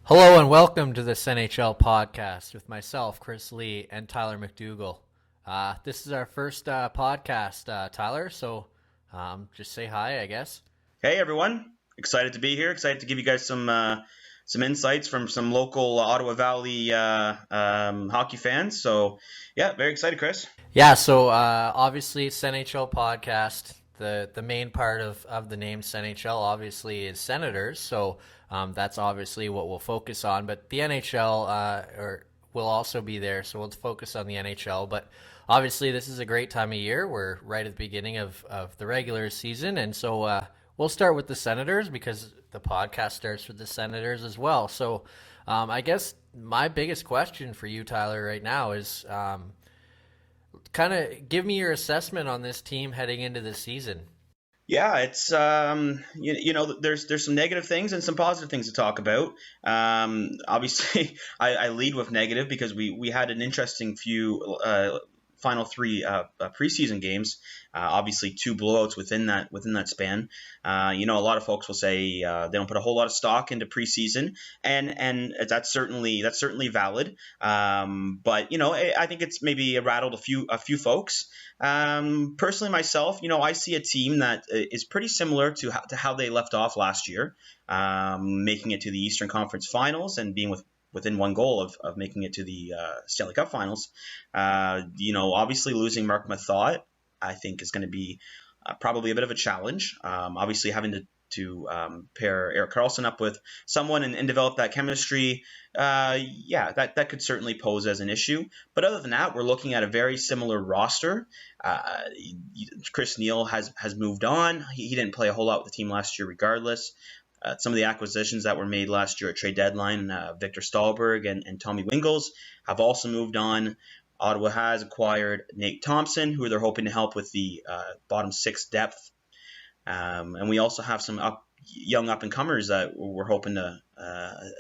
Hello and welcome to the SeNHL Podcast with myself, Chris Lee, and Tyler McDougall. This is our first podcast, Tyler, so just say hi, I guess. Hey everyone, excited to be here. Excited to give you guys some insights from some local Ottawa Valley hockey fans. So yeah, very excited, Chris. Yeah, so obviously SeNHL Podcast, the main part of the name SeNHL obviously is Senators, so that's obviously what we'll focus on. But the NHL will also be there, so we'll focus on the NHL. But obviously this is a great time of year. We're right at the beginning of the regular season, and so we'll start with the Senators because the podcast starts with the Senators as well. So I guess my biggest question for you, Tyler, right now is kind of give me your assessment on this team heading into the season. Yeah, it's there's some negative things and some positive things to talk about. Obviously, I lead with negative because we had an interesting few final three preseason games. Obviously, two blowouts within that span. A lot of folks will say they don't put a whole lot of stock into preseason, and that's certainly valid. But I think it's maybe rattled a few folks. Personally, myself, I see a team that is pretty similar to how they left off last year, making it to the Eastern Conference Finals and being within one goal of making it to the Stanley Cup Finals. Obviously losing Mark Mathot, I think, is going to be probably a bit of a challenge. Obviously having to pair Erik Karlsson up with someone and develop that chemistry, that could certainly pose as an issue. But other than that, we're looking at a very similar roster. Chris Neil has moved on. He didn't play a whole lot with the team last year regardless. Some of the acquisitions that were made last year at trade deadline, Victor Stahlberg and Tommy Wingels, have also moved on. Ottawa has acquired Nate Thompson, who they're hoping to help with the bottom six depth. And we also have some young up-and-comers that we're hoping to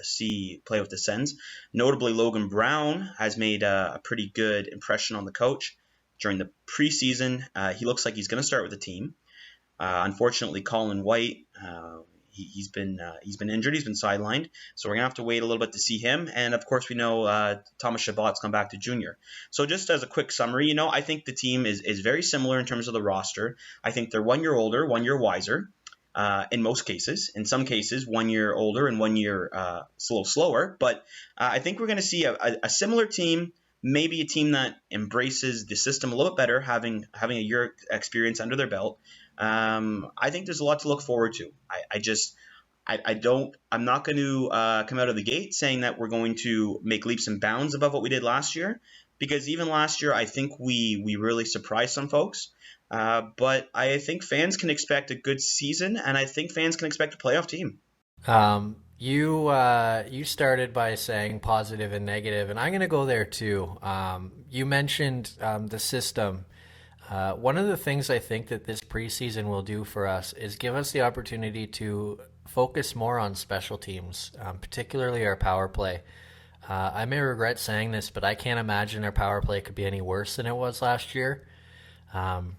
see play with the Sens. Notably, Logan Brown has made a pretty good impression on the coach during the preseason. He looks like he's going to start with the team. Unfortunately, Colin White, he's been injured. He's been sidelined, so we're gonna have to wait a little bit to see him. And of course, we know Thomas Chabot's come back to junior. So just as a quick summary, I think the team is very similar in terms of the roster. I think they're 1 year older, 1 year wiser. In most cases, in some cases, 1 year older and 1 year a little slower. But I think we're going to see a similar team. Maybe a team that embraces the system a little bit better, having a year experience under their belt. I think there's a lot to look forward to. I'm not going to come out of the gate saying that we're going to make leaps and bounds above what we did last year, because even last year I think we really surprised some folks. But I think fans can expect a good season, and I think fans can expect a playoff team. You started by saying positive and negative, and I'm going to go there too. You mentioned the system. One of the things I think that this preseason will do for us is give us the opportunity to focus more on special teams, particularly our power play. I may regret saying this, but I can't imagine our power play could be any worse than it was last year. And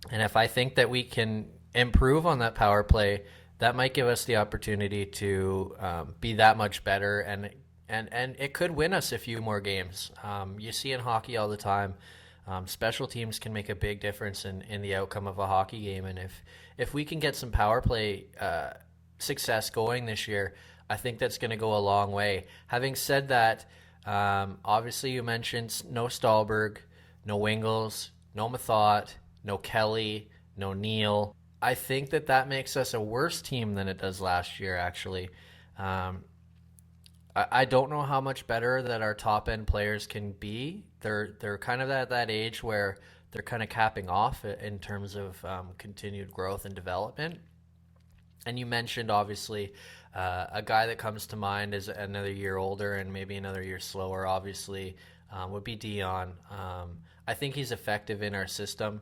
if I think that we can improve on that power play, that might give us the opportunity to be that much better, and it could win us a few more games. You see in hockey all the time, special teams can make a big difference in the outcome of a hockey game, and if we can get some power play success going this year, I think that's going to go a long way. Having said that, obviously you mentioned no Stahlberg, no Wingels, no Mathot, no Kelly, no Neal. I think that makes us a worse team than it does last year, actually. I don't know how much better that our top end players can be. They're kind of at that age where they're kind of capping off in terms of continued growth and development. And you mentioned, obviously, a guy that comes to mind is another year older and maybe another year slower, obviously, would be Dion. I think he's effective in our system.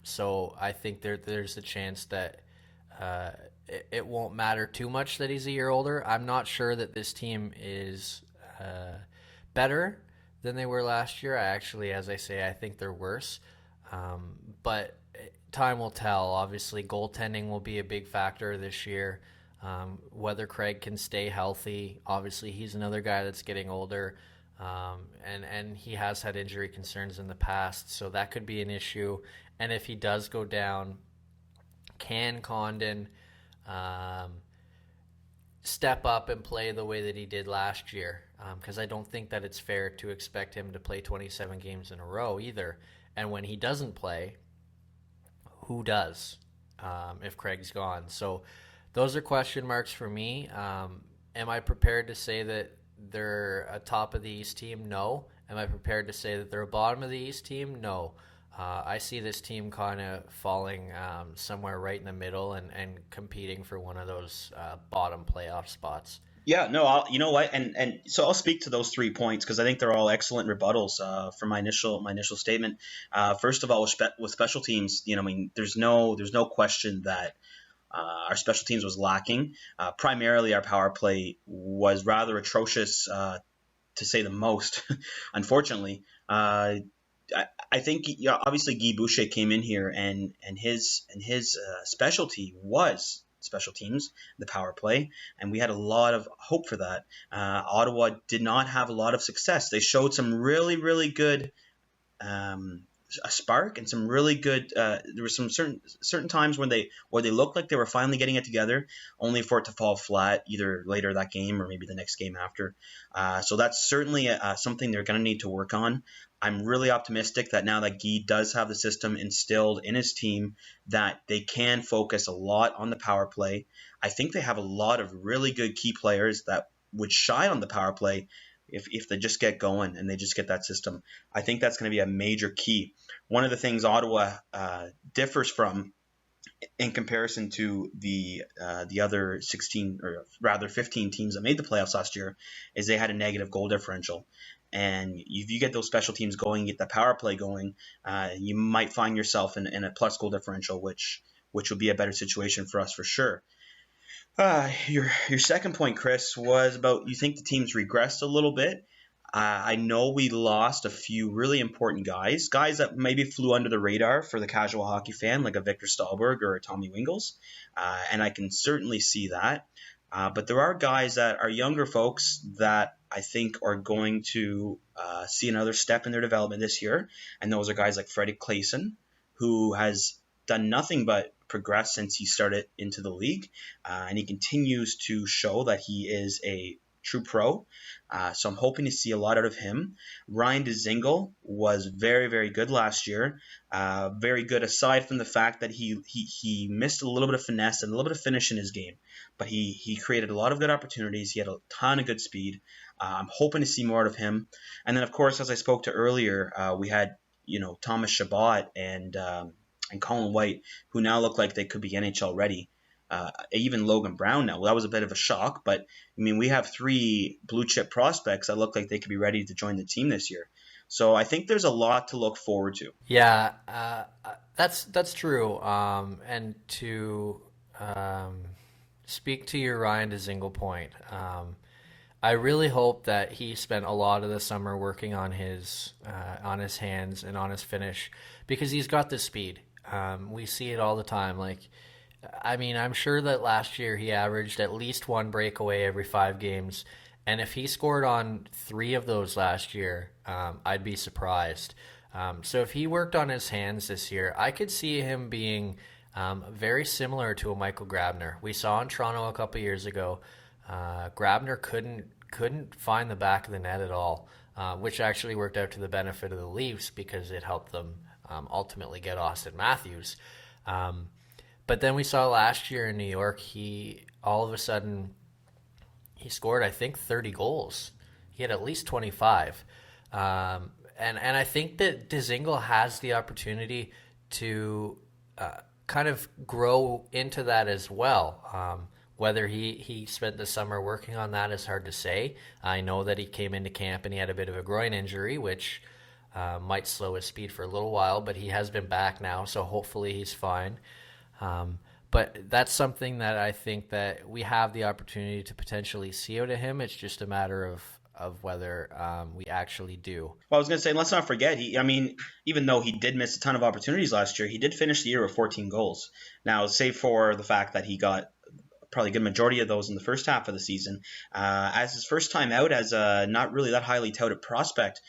So I think there's a chance that it won't matter too much that he's a year older. I'm not sure that this team is better than they were last year. As I say, I think they're worse. But time will tell. Obviously, goaltending will be a big factor this year. whether Craig can stay healthy. Obviously, he's another guy that's getting older, and he has had injury concerns in the past, so that could be an issue. And if he does go down, can Condon step up and play the way that he did last year? Because I don't think that it's fair to expect him to play 27 games in a row either. And when he doesn't play, who does if Craig's gone? So those are question marks for me. Am I prepared to say that they're a top of the East team? No. Am I prepared to say that they're a bottom of the East team? No. I see this team kind of falling somewhere right in the middle and competing for one of those bottom playoff spots. Yeah, no, you know what, and so I'll speak to those 3 points because I think they're all excellent rebuttals for my initial statement. First of all, with special teams, I mean, there's no question that our special teams was lacking. Primarily, our power play was rather atrocious, to say the most. Unfortunately, I think obviously Guy Boucher came in here and his specialty was special teams, the power play, and we had a lot of hope for that. Ottawa did not have a lot of success. They showed some really good a spark and some really good. There were some certain times when they looked like they were finally getting it together, only for it to fall flat either later that game or maybe the next game after. So that's certainly something they're going to need to work on. I'm really optimistic that now that Guy does have the system instilled in his team, that they can focus a lot on the power play. I think they have a lot of really good key players that would shine on the power play if they just get going and they just get that system. I think that's going to be a major key. One of the things Ottawa differs from in comparison to the other 16 or rather 15 teams that made the playoffs last year is they had a negative goal differential. And if you get those special teams going, get the power play going, you might find yourself in a plus goal differential, which would be a better situation for us for sure. Your second point, Chris, was about you think the team's regressed a little bit. I know we lost a few really important guys that maybe flew under the radar for the casual hockey fan, like a Victor Stahlberg or a Tommy Wingels, and I can certainly see that. But there are guys that are younger folks that I think are going to see another step in their development this year, and those are guys like Freddie Claesson, who has done nothing but progress since he started into the league, and he continues to show that he is a true pro. So I'm hoping to see a lot out of him. Ryan Dzingel was very, very good last year. Very good aside from the fact that he missed a little bit of finesse and a little bit of finish in his game. But he created a lot of good opportunities. He had a ton of good speed. I'm hoping to see more out of him. And then, of course, as I spoke to earlier, we had Thomas Chabot and Colin White, who now look like they could be NHL ready. Even Logan Brown now. Well, that was a bit of a shock, but I mean, we have 3 blue chip prospects that look like they could be ready to join the team this year. So I think there's a lot to look forward to. Yeah, that's true. And to speak to your Ryan Dzingel point, I really hope that he spent a lot of the summer working on his hands and on his finish, because he's got the speed. We see it all the time. I mean, I'm sure that last year he averaged at least 1 breakaway every 5 games. And if he scored on 3 of those last year, I'd be surprised. So if he worked on his hands this year, I could see him being very similar to a Michael Grabner. We saw in Toronto a couple years ago, Grabner couldn't find the back of the net at all, which actually worked out to the benefit of the Leafs because it helped them ultimately get Austin Matthews. But then we saw last year in New York, he all of a sudden he scored, I think, 30 goals. He had at least 25. And I think that Dzingel has the opportunity to kind of grow into that as well. Whether he spent the summer working on that is hard to say. I know that he came into camp and he had a bit of a groin injury, which might slow his speed for a little while, but he has been back now, so hopefully he's fine. But that's something that I think that we have the opportunity to potentially see out of him. It's just a matter of whether we actually do. Well, I was going to say, let's not forget, even though he did miss a ton of opportunities last year, he did finish the year with 14 goals. Now, save for the fact that he got probably a good majority of those in the first half of the season. As his first time out as a not really that highly touted prospect,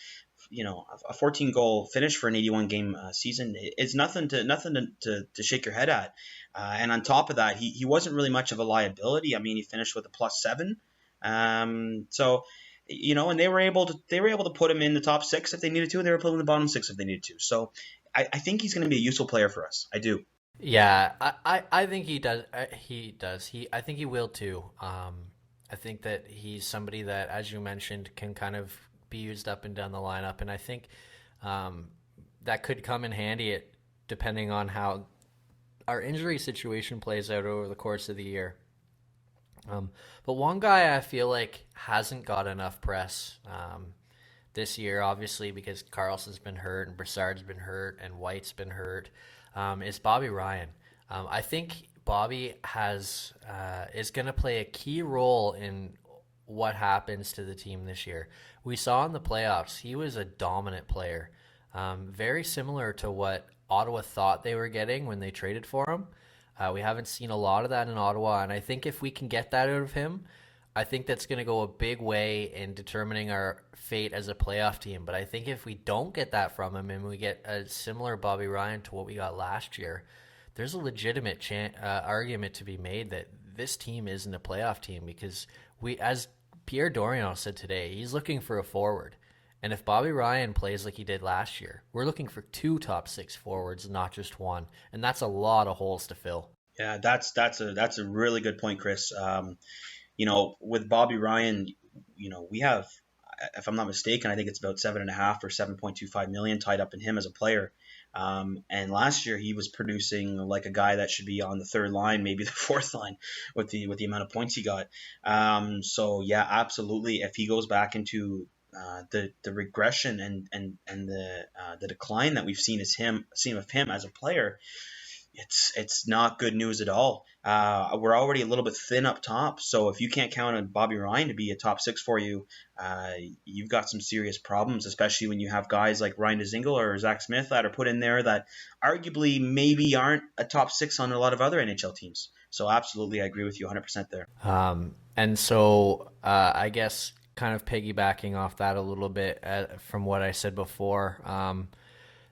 a 14 goal finish for an 81 game season is nothing to shake your head at. And on top of that, he wasn't really much of a liability. I mean, he finished with a +7. So, and they were able to put him in the top 6 if they needed to, and they were putting him in the bottom 6 if they needed to. So I think he's going to be a useful player for us. I do. Yeah, I think he does. I think he will too. I think that he's somebody that, as you mentioned, can kind of be used up and down the lineup, and I think that could come in handy depending on how our injury situation plays out over the course of the year. But one guy I feel like hasn't got enough press this year, obviously because Carlson's been hurt and Brassard's been hurt and White's been hurt, is Bobby Ryan. I think Bobby is going to play a key role in what happens to the team this year. We saw in the playoffs, he was a dominant player, very similar to what Ottawa thought they were getting when they traded for him. We haven't seen a lot of that in Ottawa, and I think if we can get that out of him, I think that's going to go a big way in determining our fate as a playoff team. But I think if we don't get that from him and we get a similar Bobby Ryan to what we got last year, there's a legitimate argument to be made that this team isn't a playoff team because as Pierre Dorion said today, he's looking for a forward. And if Bobby Ryan plays like he did last year, we're looking for 2 top 6 forwards, not just one. And that's a lot of holes to fill. Yeah, that's a really good point, Chris. With Bobby Ryan, we have, if I'm not mistaken, I think it's about 7.5 or 7.25 million tied up in him as a player. And last year he was producing like a guy that should be on the 3rd line, maybe the 4th line, with the amount of points he got. So yeah, absolutely. If he goes back into the regression and the decline that we've seen of him as a player, it's not good news at all. We're already a little bit thin up top, so if you can't count on Bobby Ryan to be a top 6 for you, you've got some serious problems, especially when you have guys like Ryan Dzingel or Zach Smith that are put in there that arguably maybe aren't a top 6 on a lot of other NHL teams. So absolutely, I agree with you 100% there. And so I guess kind of piggybacking off that a little bit from what I said before,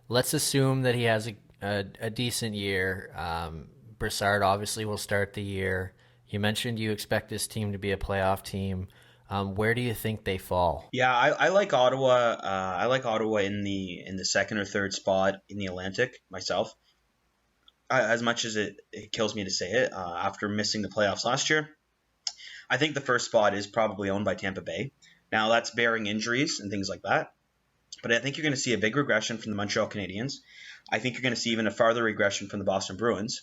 let's assume that he has a decent year. Brassard obviously will start the year. You mentioned you expect this team to be a playoff team. Where do you think they fall? Yeah, I like Ottawa. I like Ottawa in the 2nd or 3rd spot in the Atlantic myself. As much as it kills me to say it, after missing the playoffs last year, I think the 1st spot is probably owned by Tampa Bay. Now that's bearing injuries and things like that, but I think you're going to see a big regression from the Montreal Canadiens. I think you're going to see even a farther regression from the Boston Bruins.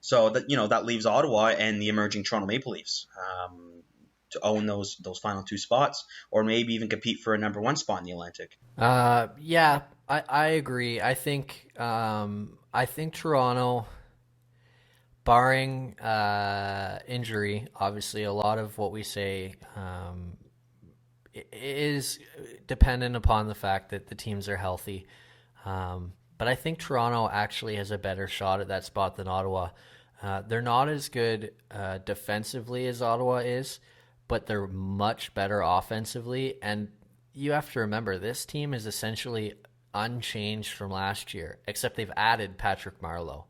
So that leaves Ottawa and the emerging Toronto Maple Leafs to own those final 2 spots, or maybe even compete for a number 1 spot in the Atlantic. Yeah, I agree. I think Toronto, barring injury, obviously a lot of what we say is dependent upon the fact that the teams are healthy. But I think Toronto actually has a better shot at that spot than Ottawa. They're not as good defensively as Ottawa is, but they're much better offensively. And you have to remember, this team is essentially unchanged from last year, except they've added Patrick Marleau.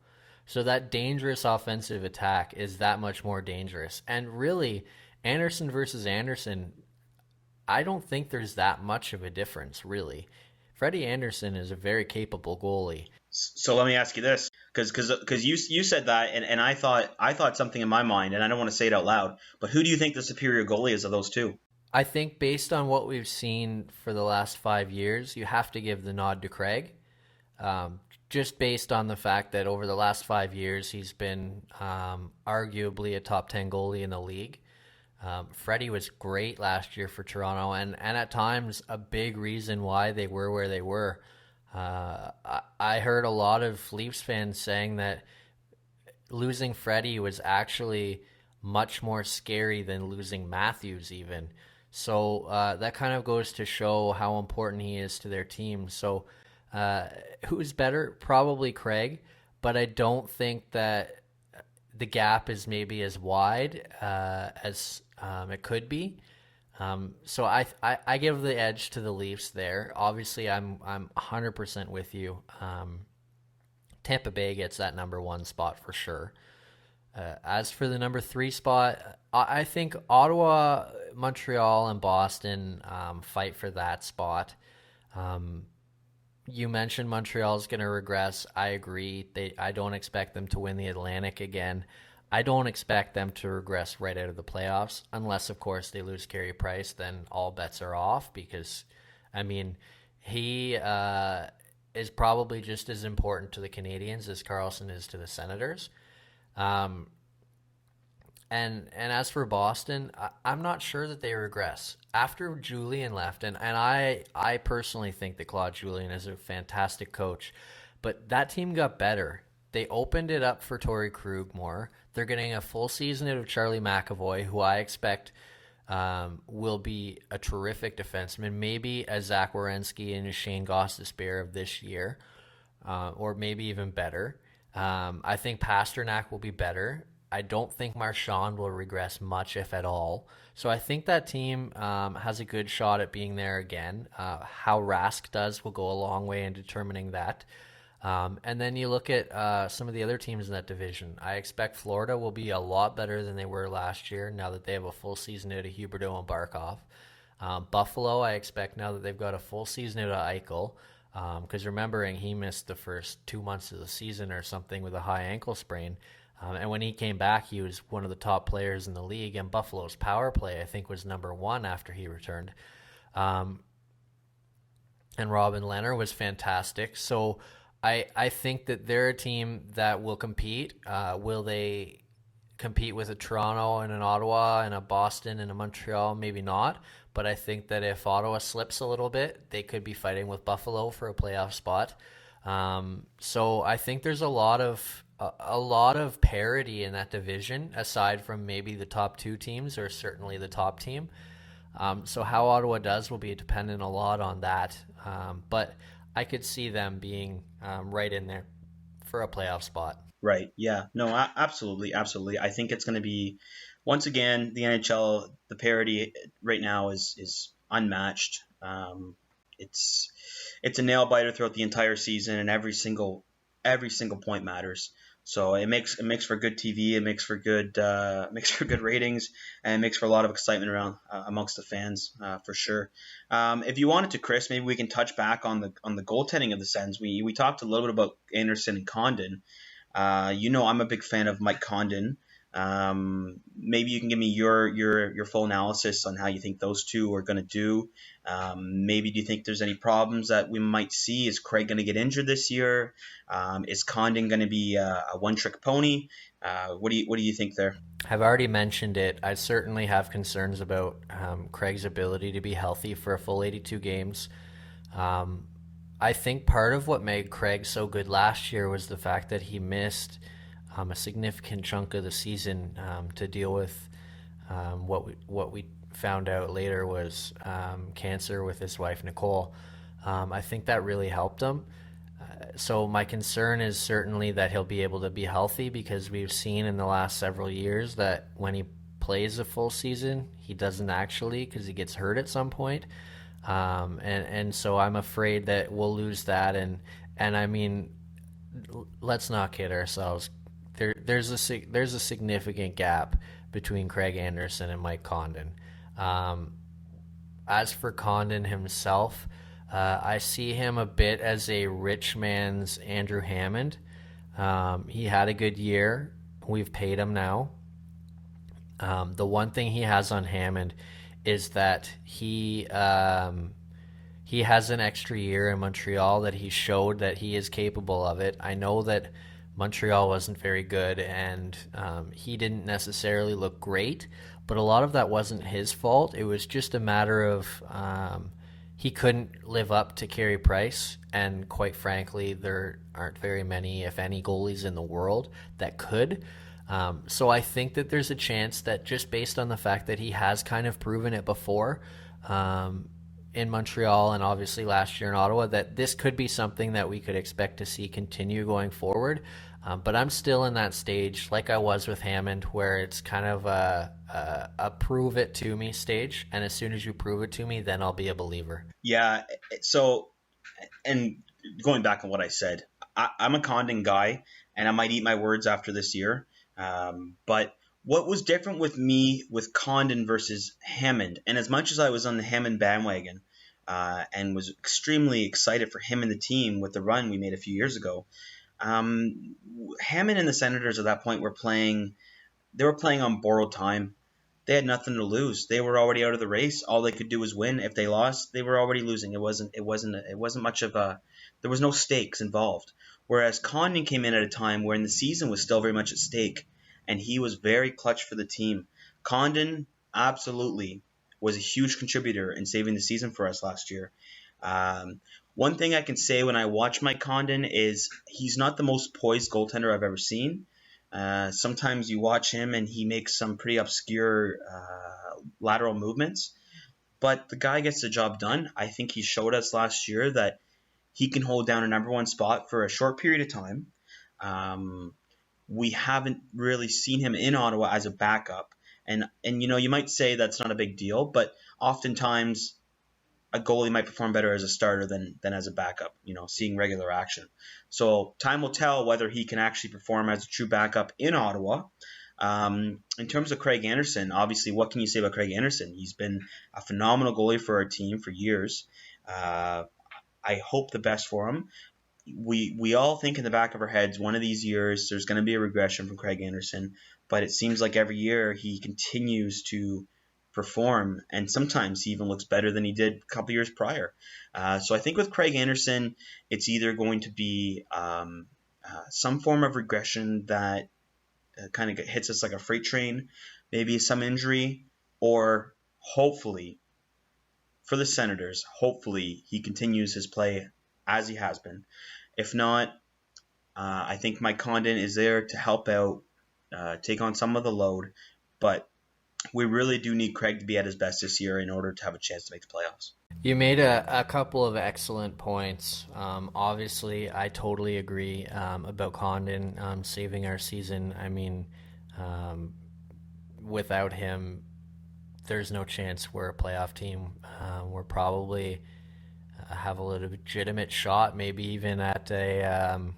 So that dangerous offensive attack is that much more dangerous. And really, Anderson versus Anderson, I don't think there's that much of a difference, really. Freddie Anderson is a very capable goalie. So let me ask you this, because you said that, and I thought something in my mind, and I don't want to say it out loud, but who do you think the superior goalie is of those two? I think based on what we've seen for the last 5 years, you have to give the nod to Craig. Just based on the fact that over the last 5 years, he's been arguably a top 10 goalie in the league. Freddie was great last year for Toronto, and at times a big reason why they were where they were. I heard a lot of Leafs fans saying that losing Freddie was actually much more scary than losing Matthews even. So that kind of goes to show how important he is to their team. So who's better? Probably Craig, but I don't think that the gap is maybe as wide as it could be. So I give the edge to the Leafs there. Obviously, I'm 100% with you. Tampa Bay gets that number 1 spot for sure. As for the number 3 spot, I think Ottawa, Montreal, and Boston fight for that spot. You mentioned Montreal's going to regress. I agree. I don't expect them to win the Atlantic again. I don't expect them to regress right out of the playoffs, unless, of course, they lose Carey Price. Then all bets are off because, I mean, he is probably just as important to the Canadiens as Carlson is to the Senators. And as for Boston, I'm not sure that they regress. After Julian left, and I personally think that Claude Julien is a fantastic coach, but that team got better. They opened it up for Torrey Krug more. They're getting a full season out of Charlie McAvoy, who I expect will be a terrific defenseman, maybe a Zach Werenski and a Shane Gostisbehere of this year, or maybe even better. I think Pasternak will be better. I don't think Marchand will regress much, if at all. So I think that team has a good shot at being there again. How Rask does will go a long way in determining that. And then you look at some of the other teams in that division. I expect Florida will be a lot better than they were last year now that they have a full season out of Huberdeau and Barkov. Buffalo, I expect now that they've got a full season out of Eichel, because remembering he missed the first 2 months of the season or something with a high ankle sprain. And when he came back, he was one of the top players in the league, and Buffalo's power play, I think, was number 1 after he returned. And Robin Lehner was fantastic. So I think that they're a team that will compete. Will they compete with a Toronto and an Ottawa and a Boston and a Montreal? Maybe not. But I think that if Ottawa slips a little bit, they could be fighting with Buffalo for a playoff spot. So I think there's a lot of parity in that division, aside from maybe the top 2 teams or certainly the top team. So how Ottawa does will be dependent a lot on that. But I could see them being right in there for a playoff spot. Right. Yeah. No, absolutely. Absolutely. I think it's going to be, once again, the NHL, the parity right now is unmatched. It's a nail biter throughout the entire season, and every single point matters. So it makes for good TV, it makes for good ratings, and it makes for a lot of excitement around amongst the fans for sure. If you wanted to, Chris, maybe we can touch back on the goaltending of the Sens. We talked a little bit about Anderson and Condon. I'm a big fan of Mike Condon. Maybe you can give me your full analysis on how you think those two are going to do. Maybe do you think there's any problems that we might see? Is Craig going to get injured this year? Is Condon going to be a one-trick pony? What do you think there? I've already mentioned it. I certainly have concerns about Craig's ability to be healthy for a full 82 games. I think part of what made Craig so good last year was the fact that he missed a significant chunk of the season to deal with what we found out later was cancer with his wife Nicole. I think that really helped him. So my concern is certainly that he'll be able to be healthy, because we've seen in the last several years that when he plays a full season, he doesn't actually, because he gets hurt at some point. And so I'm afraid that we'll lose that. And I mean, let's not kid ourselves. There's a significant gap between Craig Anderson and Mike Condon. As for Condon himself, I see him a bit as a rich man's Andrew Hammond. He had a good year. We've paid him now. The one thing he has on Hammond is that he has an extra year in Montreal, that he showed that he is capable of it. I know that Montreal wasn't very good, and he didn't necessarily look great, but a lot of that wasn't his fault. It was just a matter of he couldn't live up to Carey Price, and quite frankly, there aren't very many, if any, goalies in the world that could. So I think that there's a chance that, just based on the fact that he has kind of proven it before in Montreal and obviously last year in Ottawa, that this could be something that we could expect to see continue going forward. But I'm still in that stage, like I was with Hammond, where it's kind of a prove it to me stage. And as soon as you prove it to me, then I'll be a believer. Yeah. So, and going back on what I said, I'm a Condon guy, and I might eat my words after this year. But what was different with me with Condon versus Hammond, and as much as I was on the Hammond bandwagon and was extremely excited for him and the team with the run we made a few years ago, Hammond and the Senators at that point were playing. They were playing on borrowed time. They had nothing to lose. They were already out of the race. All they could do was win. If they lost, they were already losing. It wasn't much of a. There was no stakes involved. Whereas Condon came in at a time when the season was still very much at stake, and he was very clutch for the team. Condon absolutely was a huge contributor in saving the season for us last year. One thing I can say when I watch Mike Condon is he's not the most poised goaltender I've ever seen. Sometimes you watch him and he makes some pretty obscure lateral movements, but the guy gets the job done. I think he showed us last year that he can hold down a number one spot for a short period of time. We haven't really seen him in Ottawa as a backup, and you might say that's not a big deal, but oftentimes a goalie might perform better as a starter than as a backup, seeing regular action. So time will tell whether he can actually perform as a true backup in Ottawa. In terms of Craig Anderson, obviously, what can you say about Craig Anderson? He's been a phenomenal goalie for our team for years. I hope the best for him. We all think in the back of our heads, one of these years there's going to be a regression from Craig Anderson, but it seems like every year he continues to perform, and sometimes he even looks better than he did a couple years prior. So I think with Craig Anderson, it's either going to be some form of regression that kind of hits us like a freight train, maybe some injury, or hopefully for the Senators, hopefully he continues his play as he has been. If not, I think Mike Condon is there to help out, take on some of the load, but we really do need Craig to be at his best this year in order to have a chance to make the playoffs. You made a couple of excellent points. Obviously, I totally agree about Condon saving our season. I mean, without him, there's no chance we're a playoff team. We're probably have a legitimate shot, maybe even at the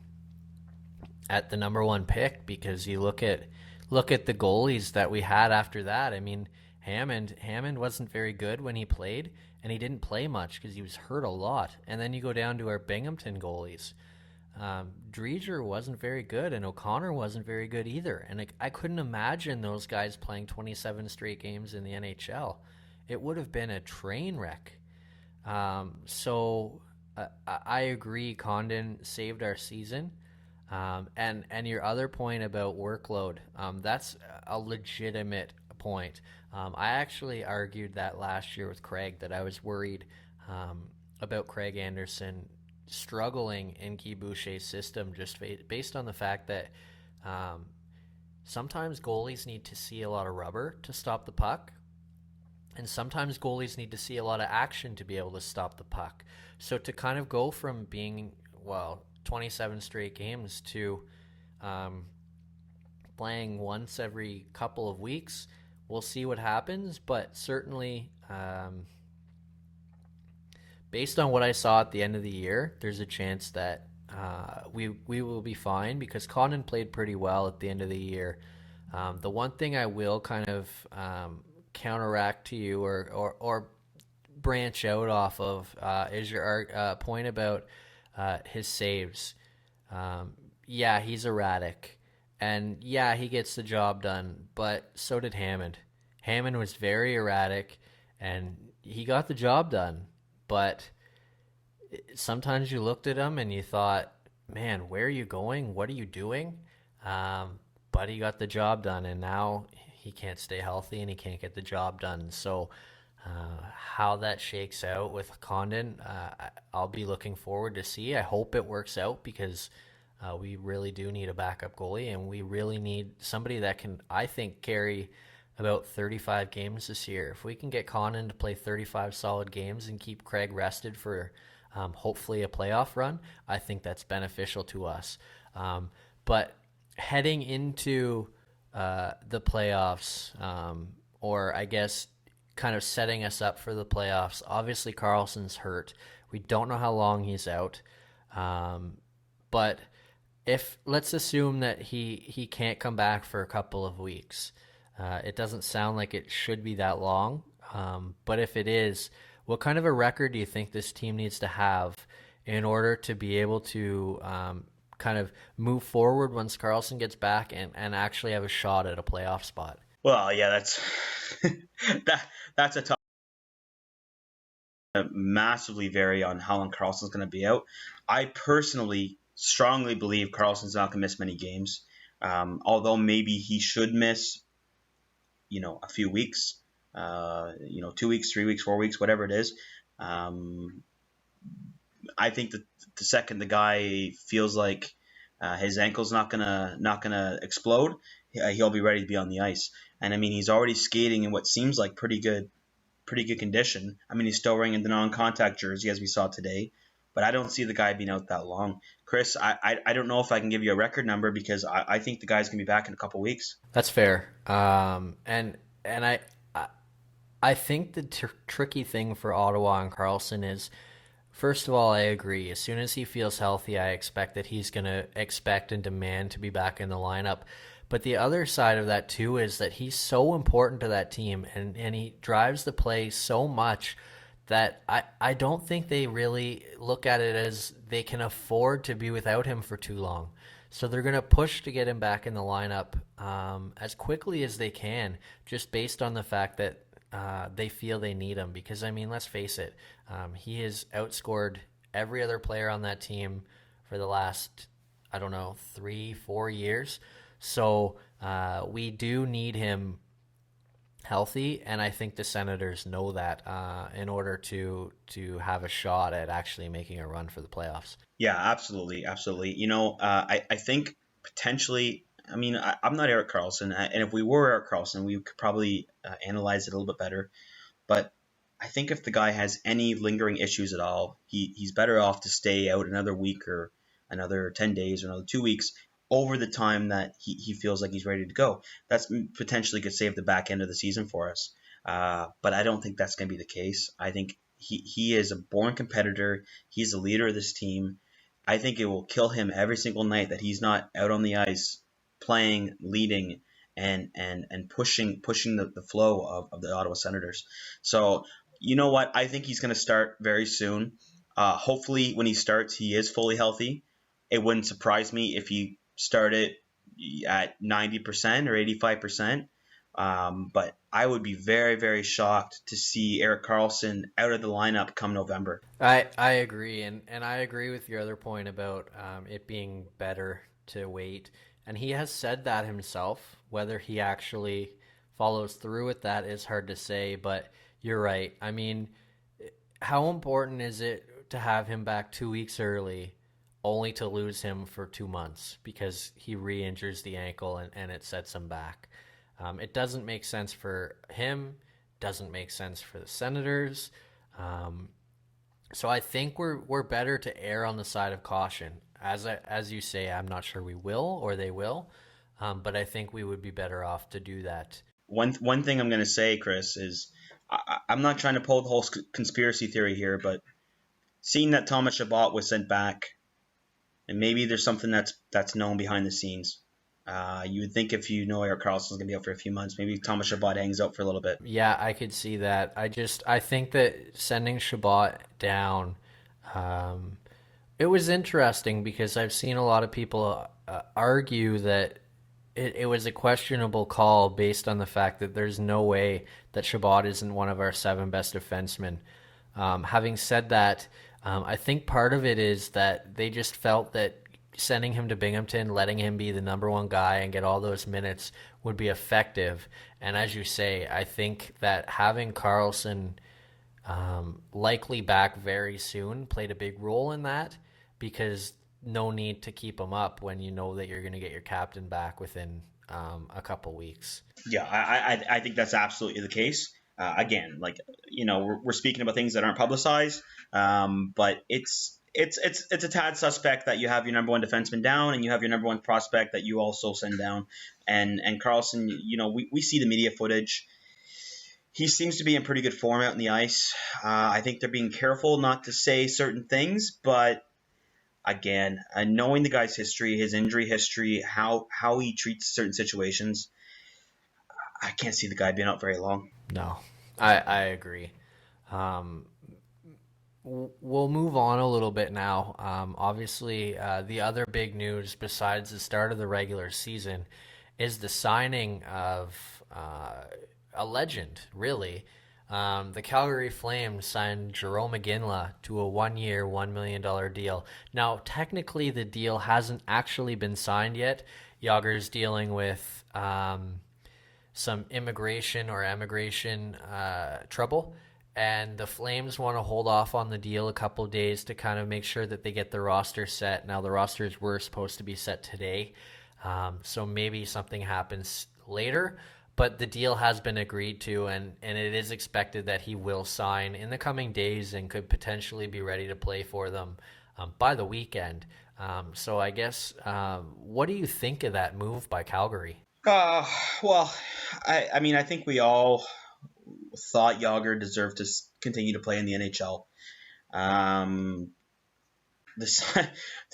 number one pick, because you look at the goalies that we had after that. I mean, Hammond wasn't very good when he played, and he didn't play much because he was hurt a lot. And then you go down to our Binghamton goalies. Dreger wasn't very good, and O'Connor wasn't very good either. And I couldn't imagine those guys playing 27 straight games in the NHL. It would have been a train wreck. So I agree, Condon saved our season. And your other point about workload, that's a legitimate point. I actually argued that last year with Craig, that I was worried about Craig Anderson struggling in Guy Boucher's system, just based on the fact that sometimes goalies need to see a lot of rubber to stop the puck, and sometimes goalies need to see a lot of action to be able to stop the puck. So to kind of go from being, 27 straight games to playing once every couple of weeks, we'll see what happens. But certainly, based on what I saw at the end of the year, there's a chance that we will be fine, because Condon played pretty well at the end of the year. The one thing I will kind of counteract to you or branch out off of is your point about his saves. Yeah, he's erratic, and yeah, he gets the job done, but so did Hammond. Hammond was very erratic, and he got the job done, but sometimes you looked at him and you thought, man, where are you going? What are you doing? But he got the job done, and now he can't stay healthy and he can't get the job done. So how that shakes out with Condon, I'll be looking forward to see. I hope it works out, because we really do need a backup goalie, and we really need somebody that can, I think, carry about 35 games this year. If we can get Condon to play 35 solid games and keep Craig rested for hopefully a playoff run, I think that's beneficial to us. But heading into the playoffs, or I guess kind of setting us up for the playoffs. Obviously, Carlson's hurt. We don't know how long he's out. But if let's assume that he can't come back for a couple of weeks, it doesn't sound like it should be that long. But if it is, what kind of a record do you think this team needs to have in order to be able to kind of move forward once Carlson gets back and actually have a shot at a playoff spot? Well, yeah, that's that's a tough. Massively vary on how long Carlson's going to be out. I personally strongly believe Carlson's not going to miss many games, although maybe he should miss, a few weeks, 2 weeks, 3 weeks, 4 weeks, whatever it is. I think that the second the guy feels like his ankle's not gonna explode, he'll be ready to be on the ice. And I mean, he's already skating in what seems like pretty good condition. I mean, he's still wearing the non-contact jersey as we saw today, but I don't see the guy being out that long. Chris, I don't know if I can give you a record number because I think the guy's gonna be back in a couple weeks. That's fair. And I think the tricky thing for Ottawa and Carlson is, first of all, I agree. As soon as he feels healthy, I expect that he's going to expect and demand to be back in the lineup. But the other side of that, too, is that he's so important to that team and he drives the play so much that I don't think they really look at it as they can afford to be without him for too long. So they're going to push to get him back in the lineup as quickly as they can, just based on the fact that they feel they need him. Because, I mean, let's face it, he has outscored every other player on that team for the last, 3-4 years. So we do need him healthy, and I think the Senators know that in order to have a shot at actually making a run for the playoffs. Yeah, absolutely, absolutely. I think potentially. I mean, I'm not Erik Karlsson, and if we were Erik Karlsson, we could probably analyze it a little bit better. But I think if the guy has any lingering issues at all, he's better off to stay out another week or another 10 days or another 2 weeks over the time that he feels like he's ready to go. That's potentially could save the back end of the season for us. But I don't think that's going to be the case. I think he is a born competitor. He's the leader of this team. I think it will kill him every single night that he's not out on the ice playing, leading, and pushing the flow of the Ottawa Senators. So you know what? I think he's going to start very soon. Hopefully, when he starts, he is fully healthy. It wouldn't surprise me if he started at 90% or 85%. But I would be very, very shocked to see Erik Karlsson out of the lineup come November. I agree, and I agree with your other point about it being better to wait. And he has said that himself. Whether he actually follows through with that is hard to say, but you're right. I mean, how important is it to have him back 2 weeks early only to lose him for 2 months because he re-injures the ankle and it sets him back? It doesn't make sense for him, doesn't make sense for the Senators. So I think we're better to err on the side of caution. As you say, I'm not sure we will or they will, but I think we would be better off to do that. One thing I'm going to say, Chris, is I'm not trying to pull the whole conspiracy theory here, but seeing that Thomas Chabot was sent back, and maybe there's something that's known behind the scenes. You would think if you know Erik Karlsson's going to be out for a few months, maybe Thomas Chabot hangs out for a little bit. Yeah, I could see that. I think that sending Chabot down, it was interesting because I've seen a lot of people argue that it was a questionable call based on the fact that there's no way that Chabot isn't one of our 7 best defensemen. Having said that, I think part of it is that they just felt that sending him to Binghamton, letting him be the number 1 guy and get all those minutes would be effective. And as you say, I think that having Karlsson likely back very soon played a big role in that, because no need to keep him up when you know that you're going to get your captain back within a couple weeks. Yeah, I think that's absolutely the case. Again, we're speaking about things that aren't publicized, but it's it's a tad suspect that you have your number one defenseman down and you have your number one prospect that you also send down. And Carlson, we see the media footage. He seems to be in pretty good form out in the ice. I think they're being careful not to say certain things, but again, knowing the guy's history, his injury history, how he treats certain situations, I can't see the guy being out very long. No, I agree. We'll move on a little bit now. Obviously, the other big news besides the start of the regular season is the signing of a legend, really. The Calgary Flames signed Jarome Iginla to a 1-year, $1 million deal. Now, technically, the deal hasn't actually been signed yet. Yager's dealing with some immigration or emigration trouble, and the Flames want to hold off on the deal a couple of days to kind of make sure that they get the roster set. Now, the rosters were supposed to be set today, so maybe something happens later, but the deal has been agreed to, and it is expected that he will sign in the coming days and could potentially be ready to play for them by the weekend. So I guess, what do you think of that move by Calgary? Well, I mean, I think we all thought Yager deserved to continue to play in the NHL. To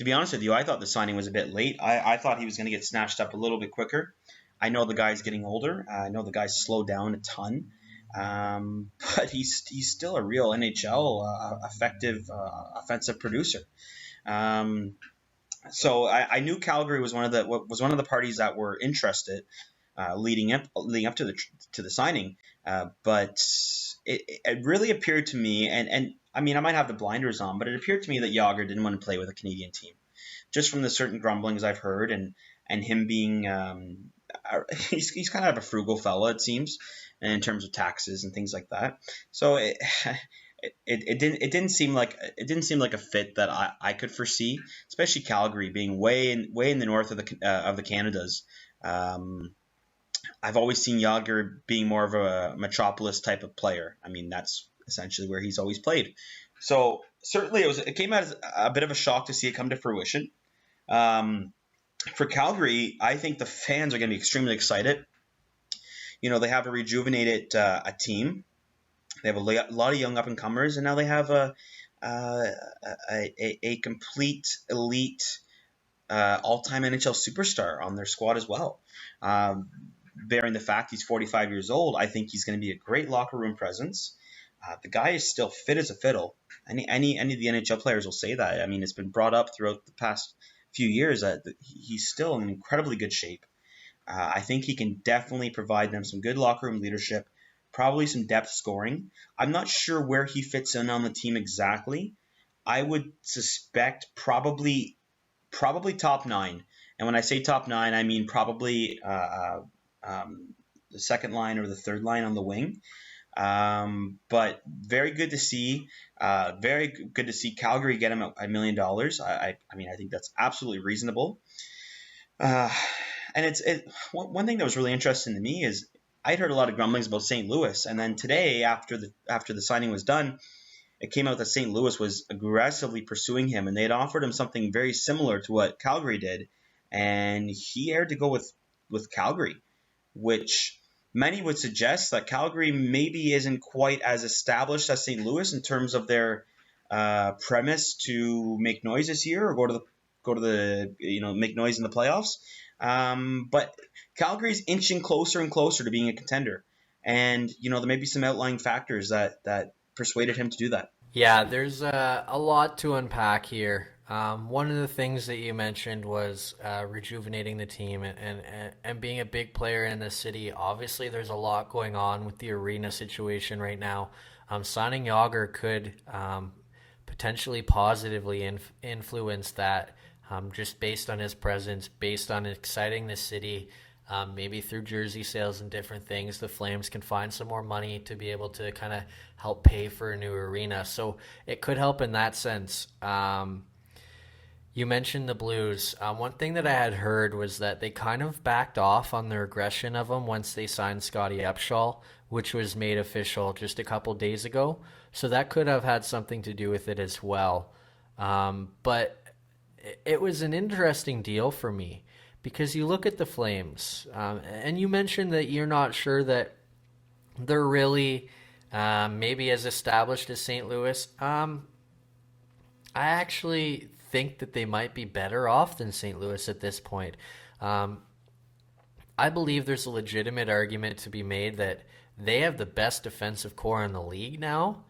be honest with you, I thought the signing was a bit late. I thought he was going to get snatched up a little bit quicker. I know the guy's getting older. I know the guy's slowed down a ton. But he's still a real NHL effective offensive producer. So I knew Calgary was one of the parties that were interested leading up to the signing, but it really appeared to me, and I mean I might have the blinders on, but it appeared to me that Yager didn't want to play with a Canadian team, just from the certain grumblings I've heard, and him being he's kind of a frugal fella, it seems, in terms of taxes and things like that. So it didn't seem like a fit that I could foresee, especially Calgary being way in the north of the Canadas. I've always seen Yager being more of a metropolis type of player. I mean, that's essentially where he's always played. So certainly it came as a bit of a shock to see it come to fruition. For Calgary, I think the fans are going to be extremely excited. They have a rejuvenated a team. They have a lot of young up-and-comers, and now they have a complete elite all-time NHL superstar on their squad as well. Bearing the fact he's 45 years old, I think he's going to be a great locker room presence. The guy is still fit as a fiddle. Any of the NHL players will say that. I mean, it's been brought up throughout the past few years that he's still in incredibly good shape. I think he can definitely provide them some good locker room leadership, probably some depth scoring. I'm not sure where he fits in on the team exactly. I would suspect probably top 9. And when I say top 9, I mean probably the second line or the third line on the wing. But very good to see. Very good to see Calgary get him $1 million. I mean, I think that's absolutely reasonable. And one thing that was really interesting to me is I'd heard a lot of grumblings about St. Louis, and then today, after the signing was done, it came out that St. Louis was aggressively pursuing him, and they had offered him something very similar to what Calgary did, and he dared to go with Calgary, which many would suggest that Calgary maybe isn't quite as established as St. Louis in terms of their premise to make noise this year or go to the make noise in the playoffs. But Calgary's inching closer and closer to being a contender, and there may be some outlying factors that persuaded him to do that. Yeah, there's a lot to unpack here. One of the things that you mentioned was rejuvenating the team and being a big player in the city. Obviously, there's a lot going on with the arena situation right now. Signing Yager could potentially positively influence that, just based on his presence, based on exciting the city. Maybe through jersey sales and different things, the Flames can find some more money to be able to kind of help pay for a new arena. So it could help in that sense. You mentioned the Blues. One thing that I had heard was that they kind of backed off on their aggression of them once they signed Scotty Upshall, which was made official just a couple days ago. So that could have had something to do with it as well. But it was an interesting deal for me because you look at the Flames, and you mentioned that you're not sure that they're really maybe as established as St. Louis. I actually think that they might be better off than St. Louis at this point. I believe there's a legitimate argument to be made that they have the best defensive core in the league now.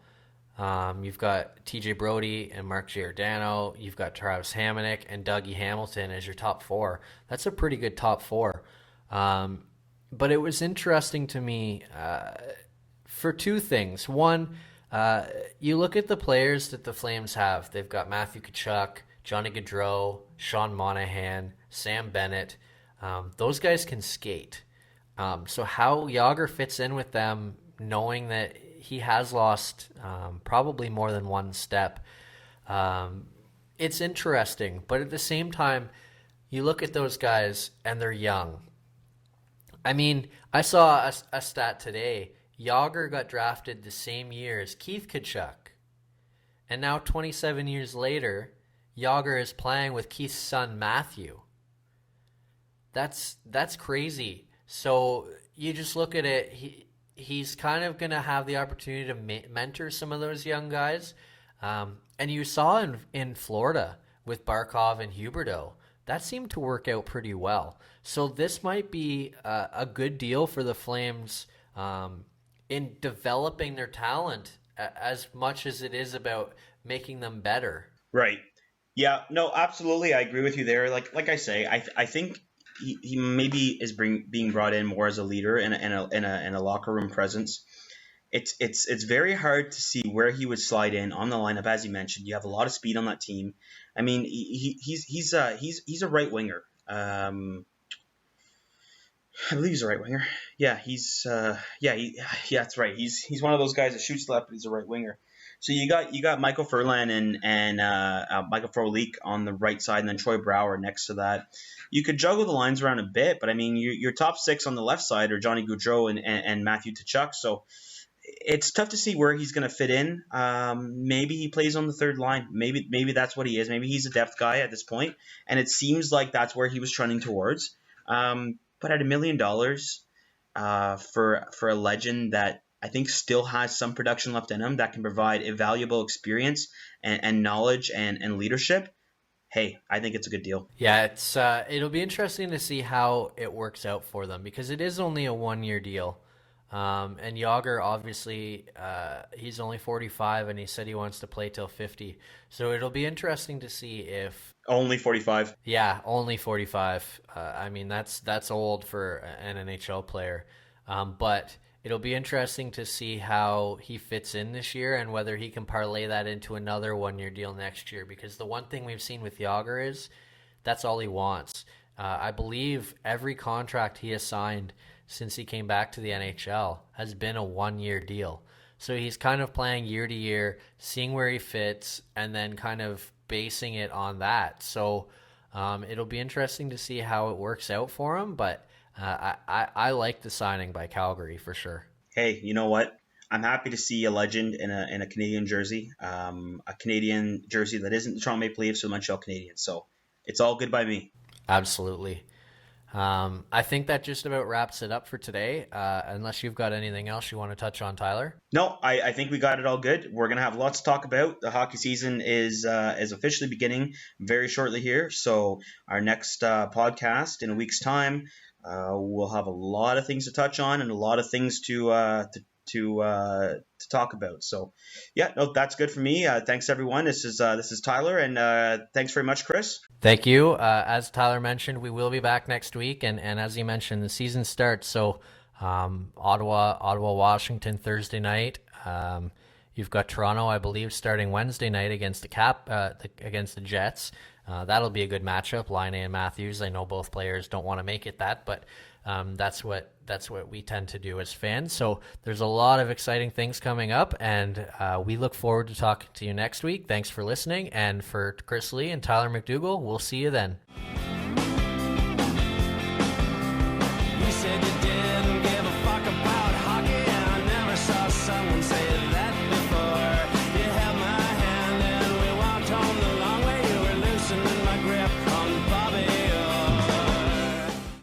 You've got TJ Brody and Mark Giordano. You've got Travis Hamonic and Dougie Hamilton as your top four. That's a pretty good top four. But it was interesting to me for two things. One, you look at the players that the Flames have. They've got Matthew Tkachuk, Johnny Gaudreau, Sean Monahan, Sam Bennett. Those guys can skate. So how Jágr fits in with them, knowing that he has lost probably more than one step, it's interesting. But at the same time, you look at those guys and they're young. I mean, I saw a stat today. Jágr got drafted the same year as Keith Tkachuk. And now 27 years later, Jágr is playing with Keith's son, Matthew. That's crazy. So you just look at it, he's kind of going to have the opportunity to mentor some of those young guys. And you saw in Florida with Barkov and Huberdeau, that seemed to work out pretty well. So this might be a good deal for the Flames in developing their talent as much as it is about making them better. Right. Yeah, no, absolutely. I agree with you there. Like I say, I think he maybe is being brought in more as a leader and a locker room presence. It's very hard to see where he would slide in on the lineup. As you mentioned, you have a lot of speed on that team. I mean, he's a right winger. I believe he's a right winger. Yeah, that's right. He's one of those guys that shoots left, but he's a right winger. So you got Michael Furlan and Michael Frolik on the right side, and then Troy Brouwer next to that. You could juggle the lines around a bit, but I mean, your top six on the left side are Johnny Gaudreau and Matthew Tkachuk. So it's tough to see where he's going to fit in. Maybe he plays on the third line. Maybe that's what he is. Maybe he's a depth guy at this point, and it seems like that's where he was trending towards. But at $1 million for a legend that I think still has some production left in him, that can provide a valuable experience and knowledge and leadership, hey, I think it's a good deal. Yeah, it'll be interesting to see how it works out for them because it is only a 1-year deal. And Jágr, obviously, he's only 45 and he said he wants to play till 50. So it'll be interesting to see if... Only 45. Yeah, only 45. I mean, that's old for an NHL player. But it'll be interesting to see how he fits in this year and whether he can parlay that into another 1-year deal next year. Because the one thing we've seen with Jágr is that's all he wants. I believe every contract he has signed since he came back to the NHL has been a 1-year deal. So he's kind of playing year to year, seeing where he fits, and then kind of basing it on that. So it'll be interesting to see how it works out for him, but I like the signing by Calgary for sure. Hey, you know what? I'm happy to see a legend in a Canadian jersey, a Canadian jersey that isn't the Toronto Maple Leafs or Montreal Canadiens. So it's all good by me. Absolutely. I think that just about wraps it up for today, unless you've got anything else you want to touch on, Tyler. No, I think we got it all good. We're going to have lots to talk about. The hockey season is officially beginning very shortly here. So our next podcast in a week's time, we'll have a lot of things to touch on and a lot of things to talk about. So yeah, no, that's good for me. Thanks everyone. This is Tyler, and thanks very much, Chris. Thank you. As Tyler mentioned, we will be back next week, and as he mentioned, the season starts. So Ottawa, Washington Thursday night. You've got Toronto, I believe, starting Wednesday night against against the Jets. That'll be a good matchup. Laine and Matthews. I know both players don't want to make it that, but that's what we tend to do as fans. So there's a lot of exciting things coming up, and we look forward to talking to you next week. Thanks for listening, and for Chris Lee and Tyler McDougall, we'll see you then.